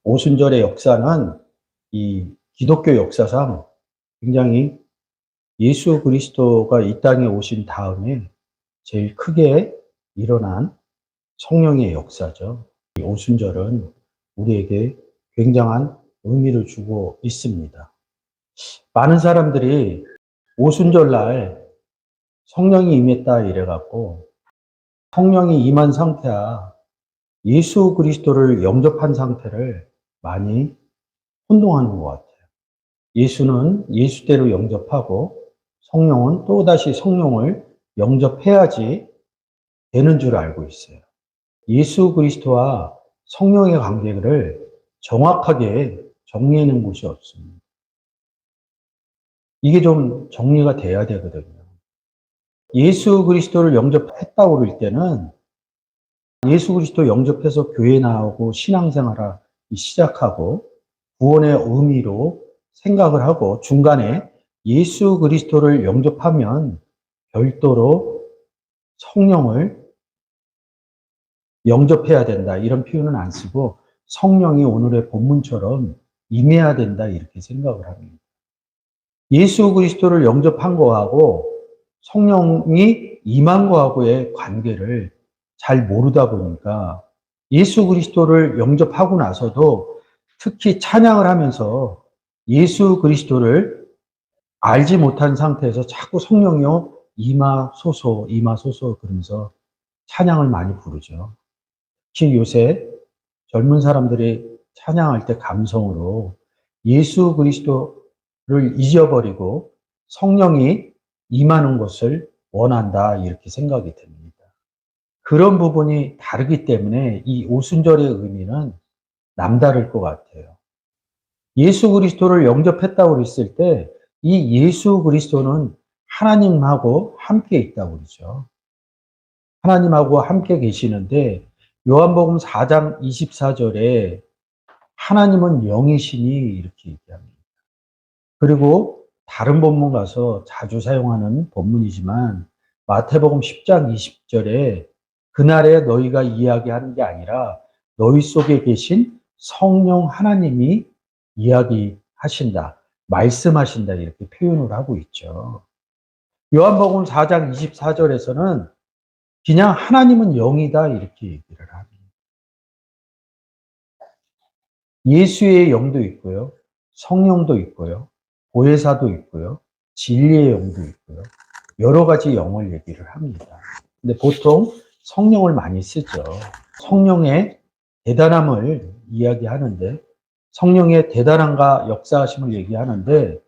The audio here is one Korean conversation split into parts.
오순절의 역사는 이 기독교 역사상 굉장히 예수 그리스도가 이 땅에 오신 다음에 제일 크게 일어난 성령의 역사죠. 이 오순절은 우리에게 굉장한 의미를 주고 있습니다. 많은 사람들이 오순절 날 성령이 임했다 이래갖고 성령이 임한 상태야 예수 그리스도를 영접한 상태를 많이 혼동하는 것 같아요. 예수는 예수대로 영접하고 성령은 또다시 성령을 영접해야지 되는 줄 알고 있어요. 예수 그리스도와 성령의 관계를 정확하게 정리하는 곳이 없습니다. 이게 좀 정리가 돼야 되거든요. 예수 그리스도를 영접했다고 그럴 때는 예수 그리스도 영접해서 교회 나오고 신앙생활을 시작하고 구원의 의미로 생각을 하고 중간에 예수 그리스도를 영접하면 별도로 성령을 영접해야 된다 이런 표현은 안 쓰고 성령이 오늘의 본문처럼 임해야 된다 이렇게 생각을 합니다. 예수 그리스도를 영접한 거하고 성령이 임한 거하고의 관계를 잘 모르다 보니까 예수 그리스도를 영접하고 나서도 특히 찬양을 하면서 예수 그리스도를 알지 못한 상태에서 자꾸 성령이요 임하소서 임하소서 그러면서 찬양을 많이 부르죠. 특히 요새 젊은 사람들이 찬양할 때 감성으로 예수 그리스도를 잊어버리고 성령이 임하는 것을 원한다 이렇게 생각이 듭니다. 그런 부분이 다르기 때문에 이 오순절의 의미는 남다를 것 같아요. 예수 그리스도를 영접했다고 그랬을 때 이 예수 그리스도는 하나님하고 함께 있다고 그러죠. 하나님하고 함께 계시는데 요한복음 4장 24절에 하나님은 영이시니 이렇게 얘기합니다. 그리고 다른 본문 가서 자주 사용하는 본문이지만 마태복음 10장 20절에 그날에 너희가 이야기하는 게 아니라 너희 속에 계신 성령 하나님이 이야기하신다, 말씀하신다 이렇게 표현을 하고 있죠. 요한복음 4장 24절에서는 그냥 하나님은 영이다 이렇게 얘기를 합니다. 예수의 영도 있고요. 성령도 있고요. 보혜사도 있고요. 진리의 영도 있고요. 여러 가지 영을 얘기를 합니다. 근데 보통 성령을 많이 쓰죠. 성령의 대단함을 이야기하는데 성령의 대단함과 역사하심을 얘기하는데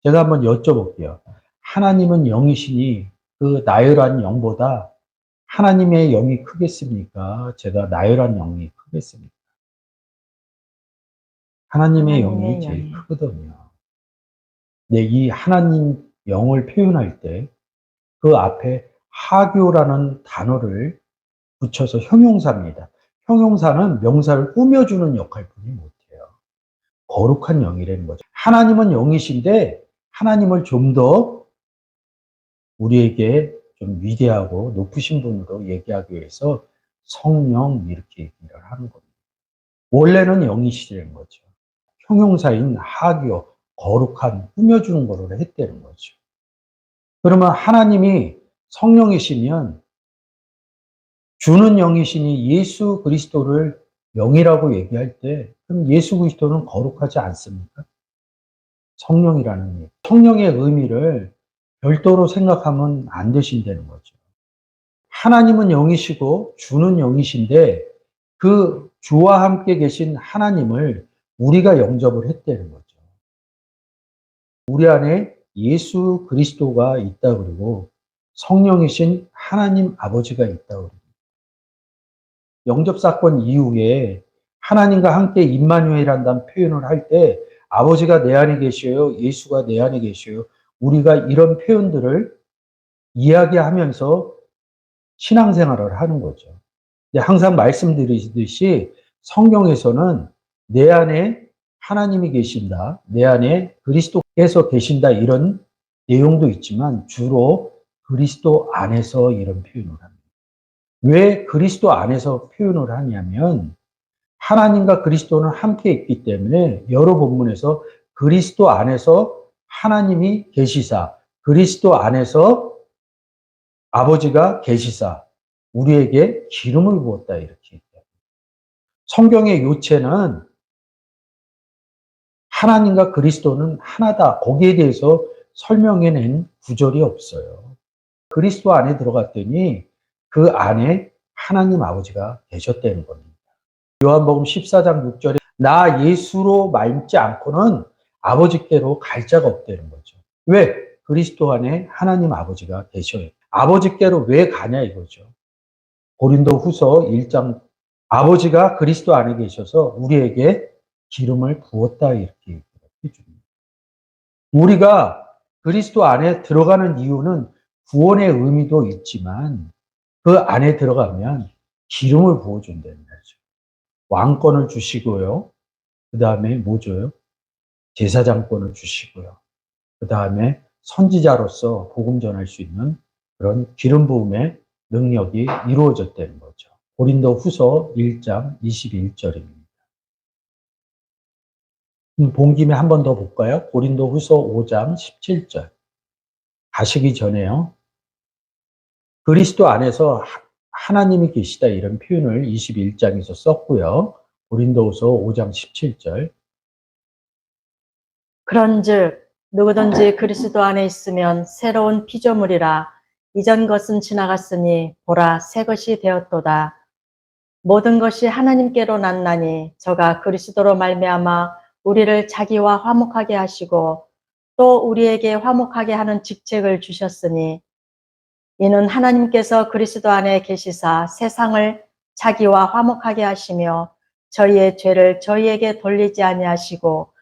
제가 한번 여쭤볼게요. 하나님은 영이시니 그 나열한 영보다 하나님의 영이 크겠습니까? 제가 나열한 영이 크겠습니까? 하나님의 영이 제일 크거든요. 근데 이 하나님 영을 표현할 때 그 앞에 하교라는 단어를 붙여서 형용사입니다. 형용사는 명사를 꾸며주는 역할뿐이 못해요. 거룩한 영이라는 거죠. 하나님은 영이신데 하나님을 좀 더 우리에게 좀 위대하고 높으신 분으로 얘기하기 위해서 성령 이렇게 얘기를 하는 겁니다. 원래는 영이시라는 거죠. 형용사인 하교, 거룩한, 꾸며주는 거를 했다는 거죠. 그러면 하나님이 성령이시면 주는 영이시니 예수 그리스도를 영이라고 얘기할 때 그럼 예수 그리스도는 거룩하지 않습니까? 성령이라는 얘기. 성령의 의미를 별도로 생각하면 안 되신다는 거죠. 하나님은 영이시고 주는 영이신데 그 주와 함께 계신 하나님을 우리가 영접을 했다는 거죠. 우리 안에 예수 그리스도가 있다 그러고 성령이신 하나님 아버지가 있다 그러고 영접 사건 이후에 하나님과 함께 임마누엘이라는 표현을 할 때 아버지가 내 안에 계셔요. 예수가 내 안에 계셔요. 우리가 이런 표현들을 이야기하면서 신앙생활을 하는 거죠. 항상 말씀드리듯이 성경에서는 내 안에 하나님이 계신다. 내 안에 그리스도께서 계신다. 이런 내용도 있지만 주로 그리스도 안에서 이런 표현을 합니다. 왜 그리스도 안에서 표현을 하냐면 하나님과 그리스도는 함께 있기 때문에 여러 본문에서 그리스도 안에서 하나님이 계시사, 그리스도 안에서 아버지가 계시사, 우리에게 기름을 부었다 이렇게 얘기해요. 성경의 요체는 하나님과 그리스도는 하나다. 거기에 대해서 설명해낸 구절이 없어요. 그리스도 안에 들어갔더니 그 안에 하나님 아버지가 계셨다는 겁니다. 요한복음 14장 6절에 나 예수로 말지 않고는 아버지께로 갈 자가 없다는 거죠. 왜? 그리스도 안에 하나님 아버지가 계셔요. 아버지께로 왜 가냐 이거죠. 고린도 후서 1장 아버지가 그리스도 안에 계셔서 우리에게 기름을 부었다 이렇게 해줍니다. 우리가 그리스도 안에 들어가는 이유는 구원의 의미도 있지만 그 안에 들어가면 기름을 부어준다는 거죠. 왕권을 주시고요. 그 다음에 뭐 줘요? 제사장권을 주시고요. 그 다음에 선지자로서 복음 전할 수 있는 그런 기름 부음의 능력이 이루어졌다는 거죠. 고린도 후서 1장 21절입니다. 본 김에 한 번 더 볼까요? 고린도 후서 5장 17절. 가시기 전에요. 그리스도 안에서 하나님이 계시다 이런 표현을 21장에서 썼고요. 고린도후서 5장 17절. 그런즉 누구든지 그리스도 안에 있으면 새로운 피조물이라 이전 것은 지나갔으니 보라 새 것이 되었도다. 모든 것이 하나님께로 났나니 저가 그리스도로 말미암아 우리를 자기와 화목하게 하시고 또 우리에게 화목하게 하는 직책을 주셨으니 이는 하나님께서 그리스도 안에 계시사 세상을 자기와 화목하게 하시며 저희의 죄를 저희에게 돌리지 아니하시고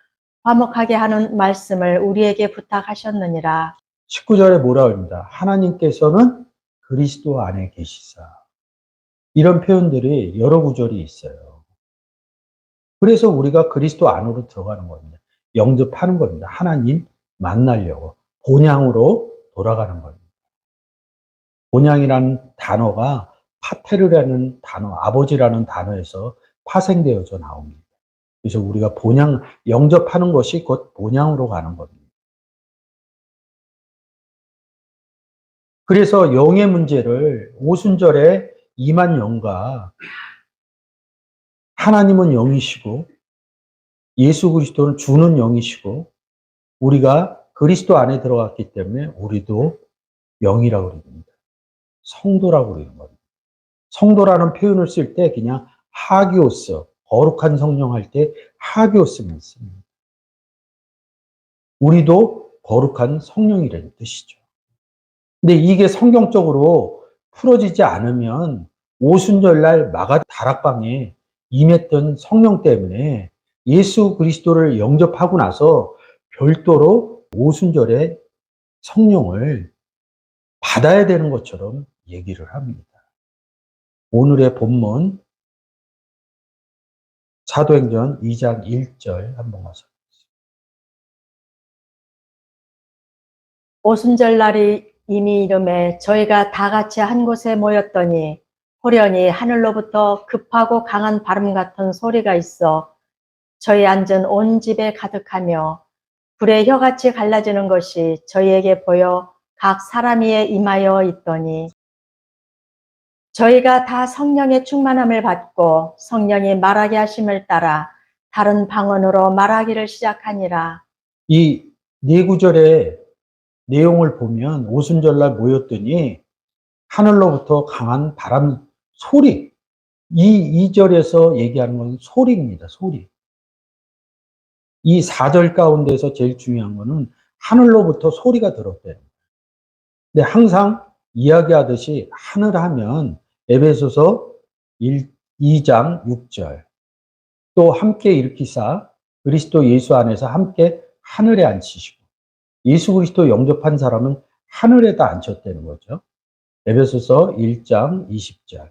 화목하게 하는 말씀을 우리에게 부탁하셨느니라. 19절에 뭐라 합니다. 하나님께서는 그리스도 안에 계시사. 이런 표현들이 여러 구절이 있어요. 그래서 우리가 그리스도 안으로 들어가는 겁니다. 영접하는 겁니다. 하나님 만나려고. 본향으로 돌아가는 겁니다. 본향이라는 단어가 파테르라는 단어, 아버지라는 단어에서 파생되어져 나옵니다. 그래서 우리가 본향, 영접하는 것이 곧 본향으로 가는 겁니다. 그래서 영의 문제를 오순절에 임한 영과 하나님은 영이시고 예수 그리스도는 주는 영이시고 우리가 그리스도 안에 들어갔기 때문에 우리도 영이라고 그럽니다. 성도라고 그러는 겁니다. 성도라는 표현을 쓸 때 그냥 하기오스, 거룩한 성령 할 때 하기오스만 씁니다. 우리도 거룩한 성령이라는 뜻이죠. 근데 이게 성경적으로 풀어지지 않으면 오순절날 마가 다락방에 임했던 성령 때문에 예수 그리스도를 영접하고 나서 별도로 오순절에 성령을 받아야 되는 것처럼 얘기를 합니다. 오늘의 본문 사도행전 2장 1절 한번 가서 오순절날이 이미 이름에 저희가 다 같이 한 곳에 모였더니 호련히 하늘로부터 급하고 강한 바람 같은 소리가 있어 저희 앉은 온 집에 가득하며 불의 혀같이 갈라지는 것이 저희에게 보여 각 사람 위에 임하여 있더니 저희가 다 성령의 충만함을 받고 성령이 말하게 하심을 따라 다른 방언으로 말하기를 시작하니라. 이 네 구절의 내용을 보면 오순절날 모였더니 하늘로부터 강한 바람 소리, 이 2절에서 얘기하는 건 소리입니다. 소리. 이 4절 가운데서 제일 중요한 거는 하늘로부터 소리가 들었대요. 근데 항상 이야기하듯이 하늘 하면 에베소서 2장 6절 또 함께 일으키사 그리스도 예수 안에서 함께 하늘에 앉히시고 예수 그리스도 영접한 사람은 하늘에다 앉혔다는 거죠. 에베소서 1장 20절.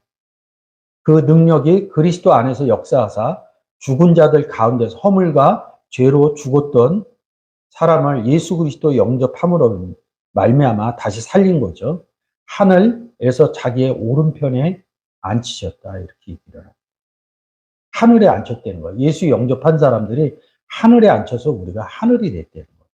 그 능력이 그리스도 안에서 역사하사 죽은 자들 가운데서 허물과 죄로 죽었던 사람을 예수 그리스도 영접함으로 말미암아 다시 살린 거죠. 하늘에서 자기의 오른편에 앉히셨다 이렇게 얘기를 합니다. 하늘에 앉혔다는 거예요. 예수 영접한 사람들이 하늘에 앉혀서 우리가 하늘이 됐다는 거예요.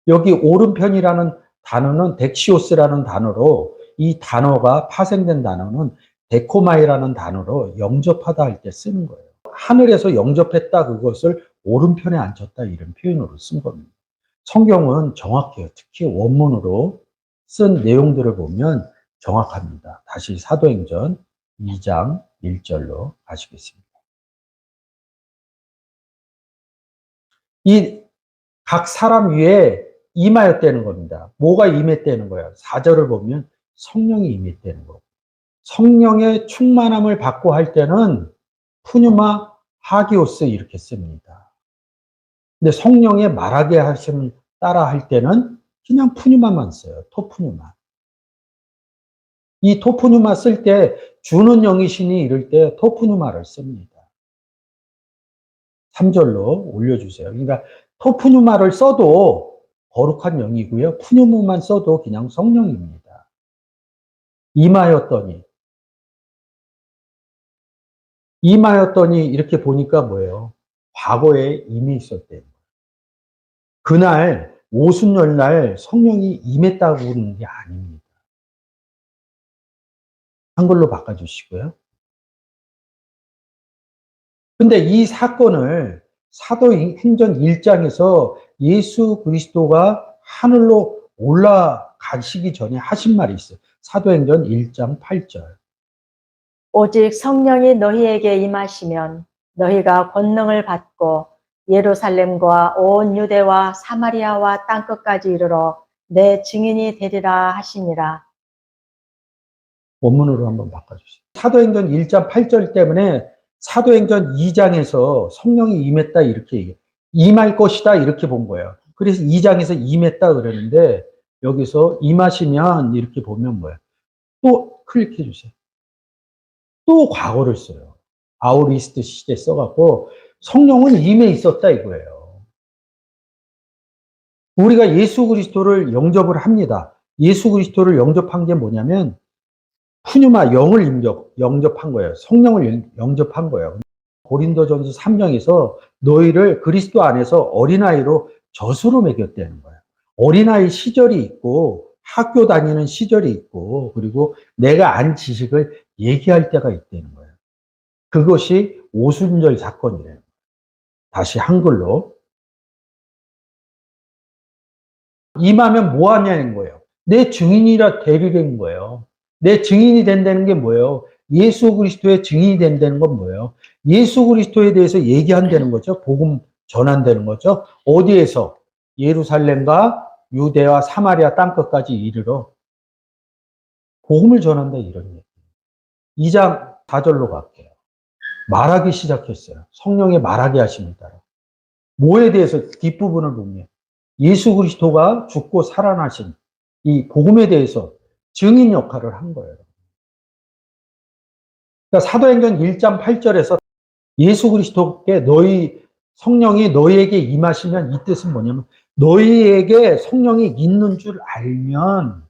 여기 오른편이라는 단어는 덱시오스라는 단어로, 이 단어가 파생된 단어는 데코마이라는 단어로 영접하다 할 때 쓰는 거예요. 하늘에서 영접했다, 그것을 오른편에 앉혔다, 이런 표현으로 쓴 겁니다. 성경은 정확해요. 특히 원문으로 쓴 내용들을 보면 정확합니다. 다시 사도행전 2장 1절로 가시겠습니다. 이 각 사람 위에 임하였다는 겁니다. 뭐가 임했다는 거예요? 4절을 보면 성령이 임했다는 거고, 성령의 충만함을 받고 할 때는 푸뉴마 하기오스 이렇게 씁니다. 근데 성령의 말하게 하심을 따라 할 때는 그냥 푸뉴마만 써요. 토푸뉴마. 이 토푸뉴마 쓸 때 주는 영이시니 이럴 때 토푸뉴마를 씁니다. 3절로 올려주세요. 그러니까 토푸뉴마를 써도 거룩한 영이고요. 푸뉴마만 써도 그냥 성령입니다. 임하였더니 이렇게 보니까 뭐예요? 과거에 이미 있었대요. 그날 오순절날 성령이 임했다고 그러는 게 아닙니다. 한글로 바꿔주시고요. 근데 이 사건을 사도행전 1장에서 예수 그리스도가 하늘로 올라가시기 전에 하신 말이 있어요. 사도행전 1장 8절. 오직 성령이 너희에게 임하시면 너희가 권능을 받고 예루살렘과 온 유대와 사마리아와 땅끝까지 이르러 내 증인이 되리라 하시니라. 원문으로 한번 바꿔주세요. 사도행전 1장 8절 때문에 사도행전 2장에서 성령이 임했다 이렇게 얘기해요. 임할 것이다 이렇게 본 거예요. 그래서 2장에서 임했다 그러는데 여기서 임하시면 이렇게 보면 뭐예요? 또 클릭해 주세요. 또 과거를 써요. 아우리스트 시제 써갖고 성령은 임해 있었다 이거예요. 우리가 예수 그리스도를 영접을 합니다. 예수 그리스도를 영접한 게 뭐냐면 푸뉴마 영을 영접한 거예요. 성령을 영접한 거예요. 고린도전서 3장에서 너희를 그리스도 안에서 어린아이로 젖으로 먹였다는 거예요. 어린아이 시절이 있고 학교 다니는 시절이 있고 그리고 내가 안 지식을 얘기할 때가 있다는 거예요. 그것이 오순절 사건이래요. 다시 한글로. 임하면 뭐 하냐는 거예요. 내 증인이라 되리는 거예요. 내 증인이 된다는 게 뭐예요? 예수 그리스도의 증인이 된다는 건 뭐예요? 예수 그리스도에 대해서 얘기한다는 거죠. 복음 전한다는 거죠. 어디에서? 예루살렘과 유대와 사마리아 땅끝까지 이르러 복음을 전한다 이런 얘기. 2장 4절로 갈게요. 말하기 시작했어요. 성령의 말하게 하심을 따라. 뭐에 대해서 뒷부분을 보면 예수 그리스도가 죽고 살아나신 이 복음에 대해서 증인 역할을 한 거예요. 그러니까 사도행전 1장 8절에서 예수 그리스도께 성령이 너희에게 임하시면 이 뜻은 뭐냐면 너희에게 성령이 있는 줄 알면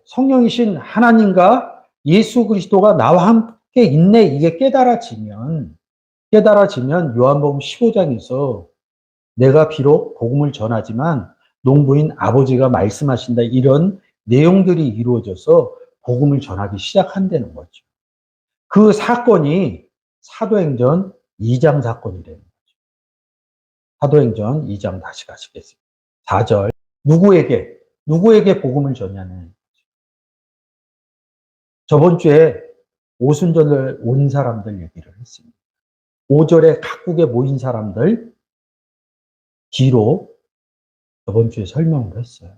성령이신 하나님과 예수 그리스도가 나와 함께 있네 이게 깨달아지면 요한복음 15장에서 내가 비록 복음을 전하지만 농부인 아버지가 말씀하신다 이런 내용들이 이루어져서 복음을 전하기 시작한다는 거죠. 그 사건이 사도행전 2장 사건이라는 거죠. 사도행전 2장 다시 가시겠습니다. 4절. 누구에게 복음을 전하는 거죠. 저번 주에 오순절을 온 사람들 얘기를 했습니다. 5절에 각국에 모인 사람들 뒤로 저번 주에 설명을 했어요.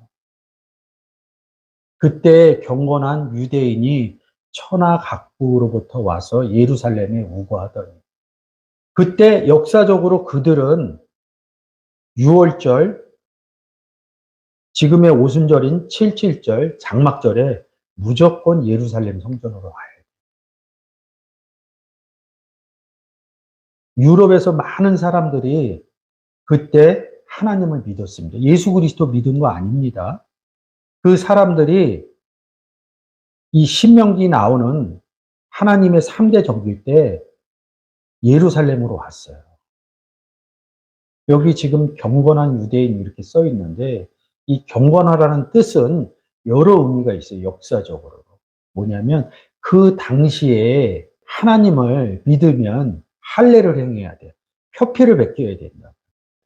그때 경건한 유대인이 천하 각국으로부터 와서 예루살렘에 우거하더니 그때 역사적으로 그들은 6월절 지금의 오순절인 7.7절 장막절에 무조건 예루살렘 성전으로 와요. 유럽에서 많은 사람들이 그때 하나님을 믿었습니다. 예수 그리스도 믿은 거 아닙니다. 그 사람들이 이 신명기 나오는 하나님의 3대 정규 때 예루살렘으로 왔어요. 여기 지금 경건한 유대인 이렇게 써 있는데 이 경건하라는 뜻은 여러 의미가 있어요. 역사적으로. 뭐냐면 그 당시에 하나님을 믿으면 할례를 행해야 돼요. 표피를 베껴야 된다.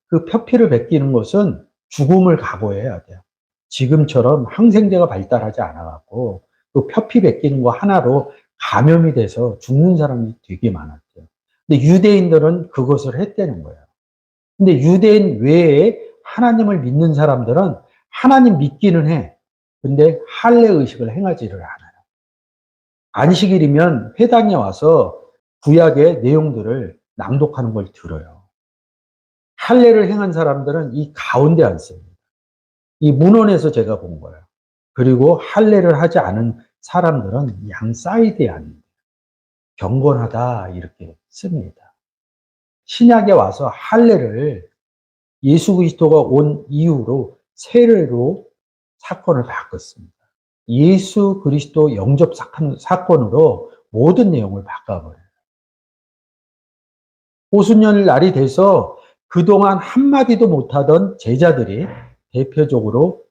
그 표피를 베끼는 것은 죽음을 각오해야 돼요. 지금처럼 항생제가 발달하지 않아갖고 그 표피 베끼는 거 하나로 감염이 돼서 죽는 사람이 되게 많았대요. 근데 유대인들은 그것을 했다는 거예요. 근데 유대인 외에 하나님을 믿는 사람들은 하나님 믿기는 해. 근데 할례 의식을 행하지를 않아요. 안식일이면 회당에 와서 구약의 내용들을 낭독하는 걸 들어요. 할례를 행한 사람들은 이 가운데 앉습니다. 이 문헌에서 제가 본 거예요. 그리고 할례를 하지 않은 사람들은 양 사이드에 앉는 경건하다 이렇게 씁니다. 신약에 와서 할례를 예수 그리스도가 온 이후로 세례로 사건을 바꿨습니다. 예수 그리스도 영접 사건으로 모든 내용을 바꿔버려요. 오순절 날이 돼서 그동안 한마디도 못하던 제자들이 대표적으로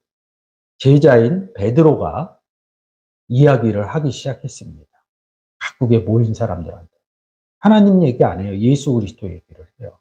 제자인 베드로가 이야기를 하기 시작했습니다. 각국에 모인 사람들한테. 하나님 얘기 안 해요. 예수 그리스도 얘기를 해요.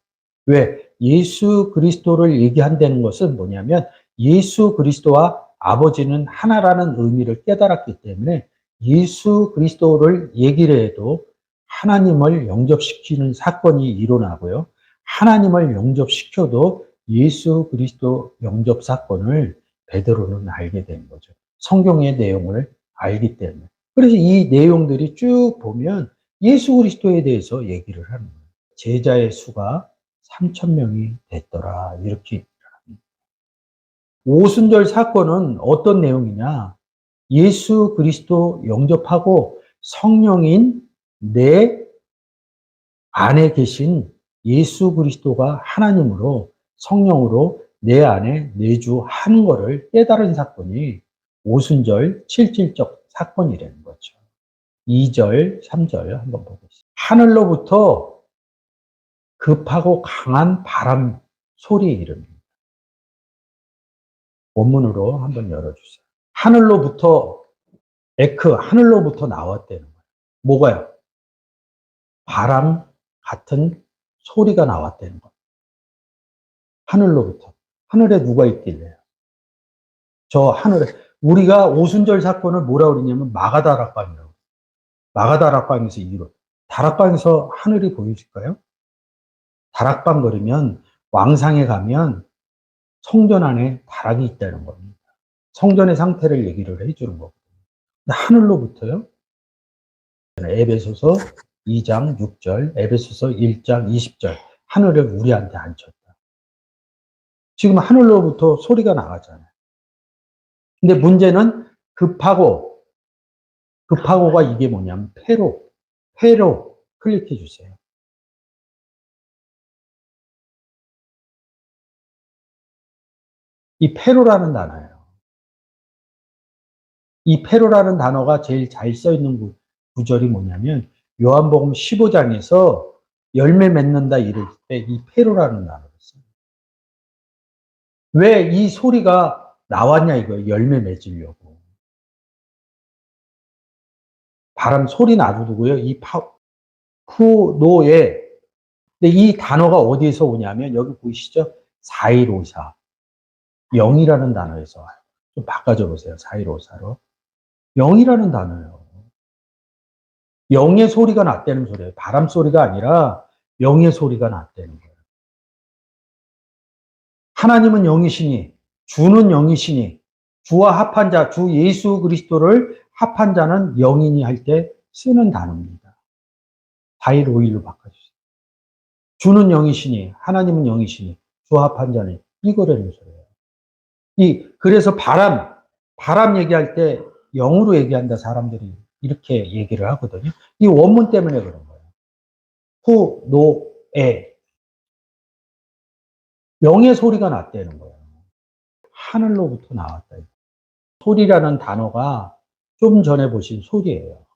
왜? 예수 그리스도를 얘기한다는 것은 뭐냐면 예수 그리스도와 아버지는 하나라는 의미를 깨달았기 때문에 예수 그리스도를 얘기를 해도 하나님을 영접시키는 사건이 일어나고요. 하나님을 영접시켜도 예수 그리스도 영접 사건을 베드로는 알게 된 거죠. 성경의 내용을 알기 때문에. 그래서 이 내용들이 쭉 보면 예수 그리스도에 대해서 얘기를 하는 거예요. 제자의 수가 3,000명이 됐더라. 이렇게. 오순절 사건은 어떤 내용이냐? 예수 그리스도 영접하고 성령인 내 안에 계신 예수 그리스도가 하나님으로 성령으로 내 안에 내주하는 것을 깨달은 사건이 오순절 실질적 사건이라는 거죠. 2절, 3절 한번 보겠습니다. 하늘로부터 급하고 강한 바람 소리의 이름입니다. 원문으로 한번 열어주세요. 하늘로부터, 하늘로부터 나왔다는 거예요. 뭐가요? 바람 같은 소리가 나왔다는 거예요. 하늘로부터. 하늘에 누가 있길래요? 저 하늘에. 우리가 오순절 사건을 뭐라고 그러냐면 마가다락방이라고. 마가다락방에서 이루. 다락방에서 하늘이 보이실까요? 다락방 걸으면 왕상에 가면 성전 안에 다락이 있다는 겁니다. 성전의 상태를 얘기를 해주는 거거든요. 하늘로부터요. 에베소서 2장 6절, 에베소서 1장 20절. 하늘을 우리한테 앉혔다. 지금 하늘로부터 소리가 나가잖아요. 근데 문제는 급하고가 이게 뭐냐면 회로 클릭해 주세요. 이 페로라는 단어예요. 이 페로라는 단어가 제일 잘 써 있는 구절이 뭐냐면 요한복음 15장에서 열매 맺는다 이럴 때 이 페로라는 단어를 써요. 왜 이 소리가 나왔냐 이거예요. 열매 맺으려고. 바람 소리 놔두고요. 이 후노에. 근데 이 단어가 어디에서 오냐면 여기 보이시죠? 4154. 영이라는 단어에서 와요. 좀 바꿔줘 보세요. 4154로. 영이라는 단어예요. 영의 소리가 났다는 소리예요. 바람 소리가 아니라 영의 소리가 났다는 거예요. 하나님은 영이시니, 주는 영이시니, 주와 합한 자, 주 예수 그리스도를 합한 자는 영이니 할 때 쓰는 단어입니다. 4151로 바꿔주세요. 주는 영이시니, 하나님은 영이시니, 주와 합한 자는 이거라는 소리예요. 그래서 바람 얘기할 때 영으로 얘기한다 사람들이 이렇게 얘기를 하거든요. 이 원문 때문에 그런 거예요. 후노에 영의 소리가 났다는 거예요. 하늘로부터 나왔다. 소리라는 단어가 좀 전에 보신 소리예요.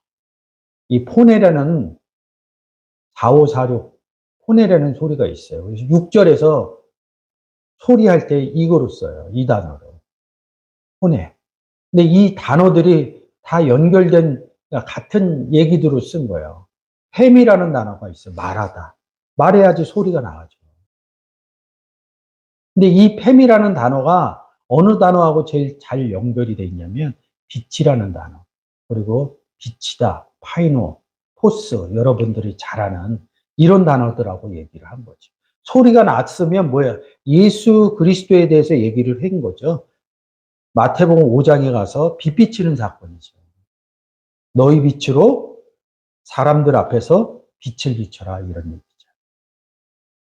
이 포네라는 4546 포네라는 소리가 있어요. 그래서 6절에서 소리할 때 이거로 써요. 이 단어로. 포네. 근데 이 단어들이 다 연결된 같은 얘기들로 쓴 거예요. 햄이라는 단어가 있어요. 말하다. 말해야지 소리가 나가죠. 근데 이 팸이라는 단어가 어느 단어하고 제일 잘 연결이 돼 있냐면 빛이라는 단어. 그리고 빛이다, 파이노, 포스, 여러분들이 잘 아는 이런 단어들하고 얘기를 한 거죠. 소리가 났으면 뭐야? 예수 그리스도에 대해서 얘기를 한 거죠. 마태복음 5장에 가서 빛 비치는 사건이죠. 너희 빛으로 사람들 앞에서 빛을 비춰라 이런 얘기죠.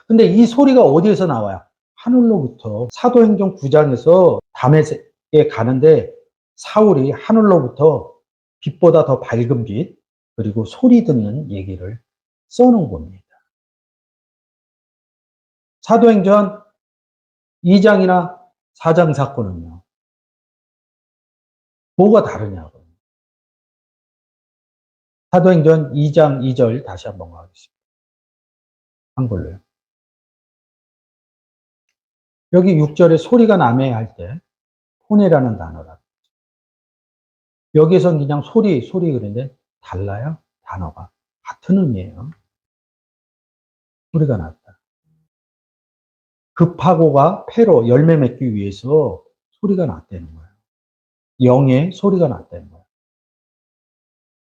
근데 이 소리가 어디에서 나와요? 하늘로부터. 사도행전 9장에서 다메섹에 가는데 사울이 하늘로부터 빛보다 더 밝은 빛 그리고 소리 듣는 얘기를 써놓은 겁니다. 사도행전 2장이나 4장 사건은요. 뭐가 다르냐고. 사도행전 2장 2절 다시 한번 가겠습니다. 한글로요. 여기 6절에 소리가 나매 할 때 폰이라는 단어라. 여기에선 그냥 소리 그런데 달라요. 단어가. 같은 의미예요. 소리가 났다. 급하고가 폐로 열매 맺기 위해서 소리가 났다는 거예요. 영의 소리가 났다는 거예요.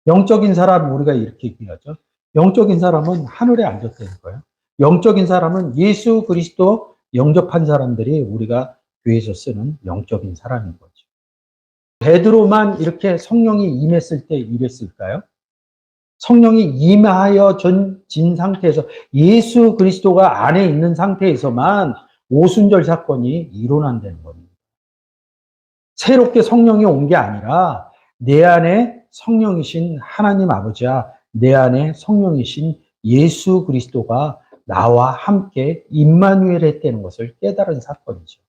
영적인 사람 우리가 이렇게 얘기하죠. 영적인 사람은 하늘에 앉았다는 거예요. 영적인 사람은 예수 그리스도 영접한 사람들이 우리가 교회에서 쓰는 영적인 사람인 거죠. 베드로만 이렇게 성령이 임했을 때 이랬을까요? 성령이 임하여 진 상태에서 예수 그리스도가 안에 있는 상태에서만 오순절 사건이 일어난다는 겁니다. 새롭게 성령이 온 게 아니라 내 안에 성령이신 하나님 아버지와 내 안에 성령이신 예수 그리스도가 나와 함께 임마누엘 했다는 것을 깨달은 사건이죠.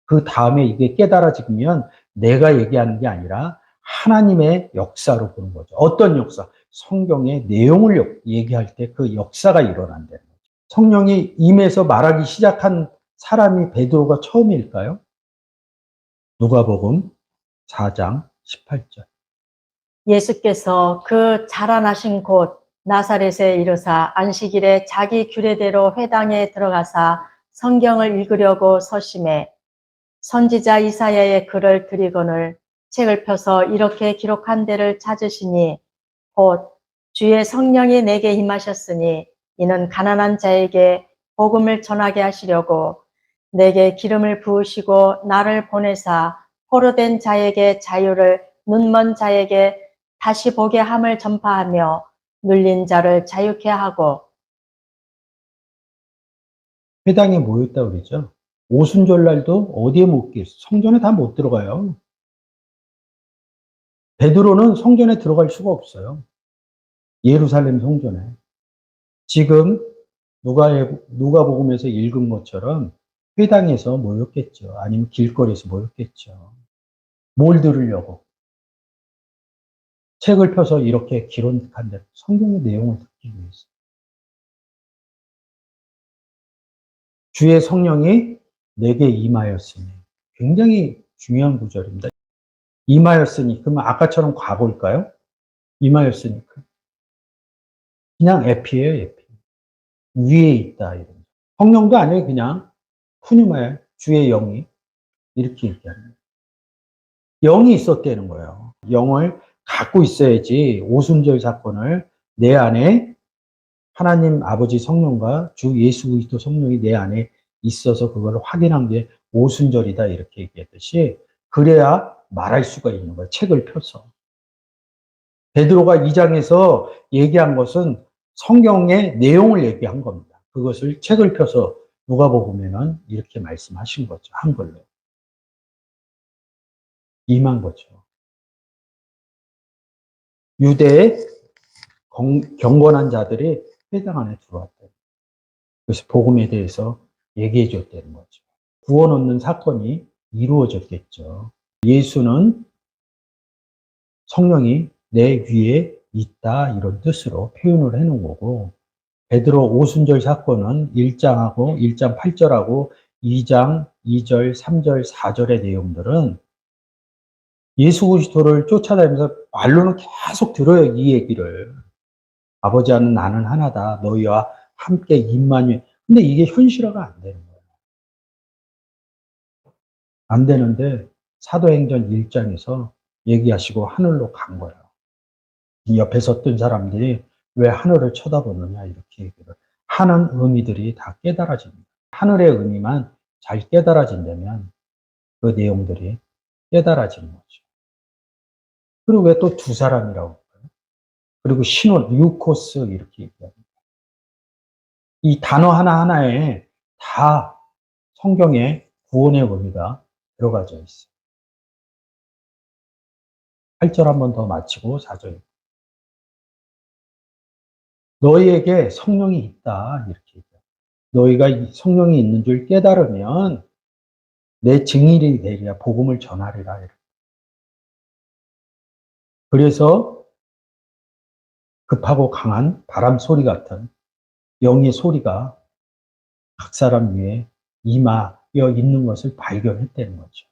그 다음에 이게 깨달아지면 내가 얘기하는 게 아니라 하나님의 역사로 보는 거죠. 어떤 역사? 성경의 내용을 얘기할 때 그 역사가 일어난다는 거죠. 성령이 임해서 말하기 시작한 사람이 베드로가 처음일까요? 누가복음 4장 18절. 예수께서 그 자라나신 곳 나사렛에 이르사 안식일에 자기 규례대로 회당에 들어가사 성경을 읽으려고 서심해 선지자 이사야의 글을 들이거늘 책을 펴서 이렇게 기록한 데를 찾으시니 곧 주의 성령이 내게 임하셨으니 이는 가난한 자에게 복음을 전하게 하시려고 내게 기름을 부으시고 나를 보내사 포로된 자에게 자유를 눈먼 자에게 다시 보게 함을 전파하며 눌린 자를 자유케 하고. 회당에 모였다 그러죠. 오순절 날도 어디에 못 계세요? 성전에 다 못 들어가요. 베드로는 성전에 들어갈 수가 없어요. 예루살렘 성전에. 지금 누가복음에서 읽은 것처럼 회당에서 모였겠죠. 아니면 길거리에서 모였겠죠. 뭘 들으려고? 책을 펴서 이렇게 기록한다. 성경의 내용을 듣기 위해서. 주의 성령이 내게 임하였으니. 굉장히 중요한 구절입니다. 임하였으니. 그러면 아까처럼 과거일까요? 임하였으니까. 그냥 에피예요, 에피. 위에 있다. 이런. 성령도 아니에요. 그냥 푸뉴마의 주의 영이 이렇게 얘기합니다. 영이 있었다는 거예요. 영을 갖고 있어야지 오순절 사건을 내 안에 하나님 아버지 성령과 주 예수 그리스도 성령이 내 안에 있어서 그걸 확인한 게 오순절이다 이렇게 얘기했듯이 그래야 말할 수가 있는 거예요. 책을 펴서. 베드로가 2장에서 얘기한 것은 성경의 내용을 얘기한 겁니다. 그것을 책을 펴서 누가복음에는 이렇게 말씀하신 거죠. 한글로. 임한 거죠. 유대의 경건한 자들이 회당 안에 들어왔다. 그래서 복음에 대해서 얘기해 줬다는 거죠. 구원 얻는 사건이 이루어졌겠죠. 예수는 성령이 내 위에 있다 이런 뜻으로 표현을 해놓은 거고, 베드로 오순절 사건은 1장하고 1장 8절하고 2장 2절, 3절, 4절의 내용들은 예수 그리스도를 쫓아다니면서 말로는 계속 들어요, 이 얘기를. 아버지 하는 나는 하나다. 너희와 함께 임마누엘. 근데 이게 현실화가 안 되는 거예요. 안 되는데 사도행전 1장에서 얘기하시고 하늘로 간 거예요. 이 옆에 섰던 사람들이 왜 하늘을 쳐다보느냐 이렇게 얘기를 하는 의미들이 다 깨달아집니다. 하늘의 의미만 잘 깨달아진다면 그 내용들이 깨달아지는 거죠. 그리고 왜 또 두 사람이라고 할까요? 그리고 신혼, 유코스 이렇게 얘기합니다. 이 단어 하나하나에 다 성경의 구원의 의미가 들어가져 있어요. 8절 한 번 더 마치고 4절. 너희에게 성령이 있다 이렇게 얘기해요. 너희가 성령이 있는 줄 깨달으면 내 증인이 되리라 복음을 전하리라. 그래서 급하고 강한 바람 소리 같은 영의 소리가 각 사람 위에 임하여 있는 것을 발견했다는 거죠.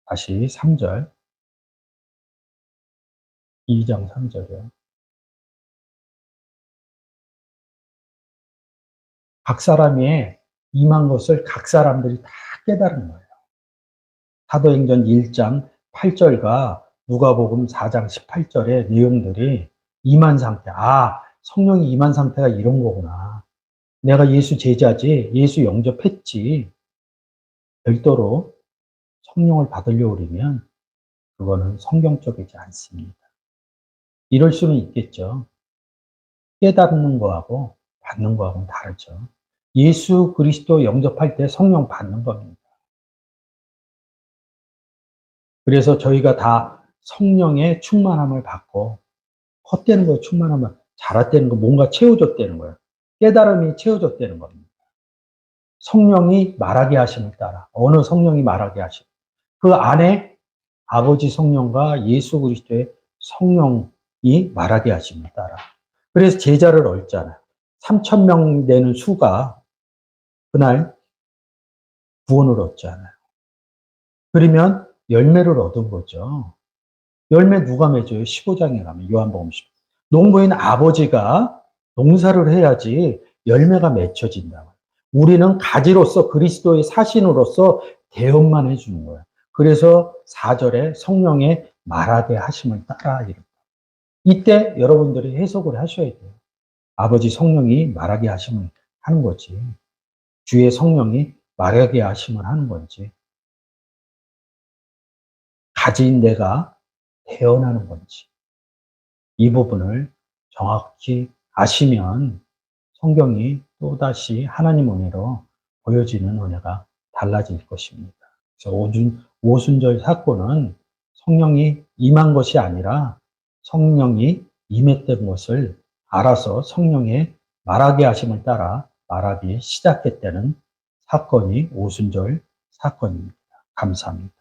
다시 3절, 2장 3절이요. 각 사람이 임한 것을 각 사람들이 다 깨달은 거예요. 사도행전 1장 8절과 누가복음 4장 18절의 내용들이 임한 상태. 아, 성령이 임한 상태가 이런 거구나. 내가 예수 제자지, 예수 영접했지. 별도로 성령을 받으려고 그러면 그거는 성경적이지 않습니다. 이럴 수는 있겠죠. 깨닫는 거하고 받는 거하고는 다르죠. 예수 그리스도 영접할 때 성령 받는 겁니다. 그래서 저희가 다 성령의 충만함을 받고 헛되는 거 충만하면 자랐다는 거 뭔가 채워졌다는 거예요. 깨달음이 채워졌다는 겁니다. 성령이 말하게 하심을 따라 어느 성령이 말하게 하심 그 안에 아버지 성령과 예수 그리스도의 성령이 말하게 하심을 따라 그래서 제자를 얻잖아요. 3,000명 되는 수가 그날 구원을 얻잖아요. 그러면 열매를 얻은 거죠. 열매 누가 맺어요? 15장에 가면 요한복음 10. 농부인 아버지가 농사를 해야지 열매가 맺혀진다고요. 우리는 가지로서 그리스도의 사신으로서 대언만 해주는 거예요. 그래서 4절에 성령의 말하게 하심을 따라 이렇게. 이때 여러분들이 해석을 하셔야 돼요. 아버지 성령이 말하게 하심을 하는 거지. 주의 성령이 말하게 하심을 하는 건지. 가진 내가 태어나는 건지. 이 부분을 정확히 아시면 성경이 또다시 하나님 은혜로 보여지는 은혜가 달라질 것입니다. 그래서 오순절 사건은 성령이 임한 것이 아니라 성령이 임했던 것을 알아서 성령의 말하게 하심을 따라 말하기 시작했다는 사건이 오순절 사건입니다. 감사합니다.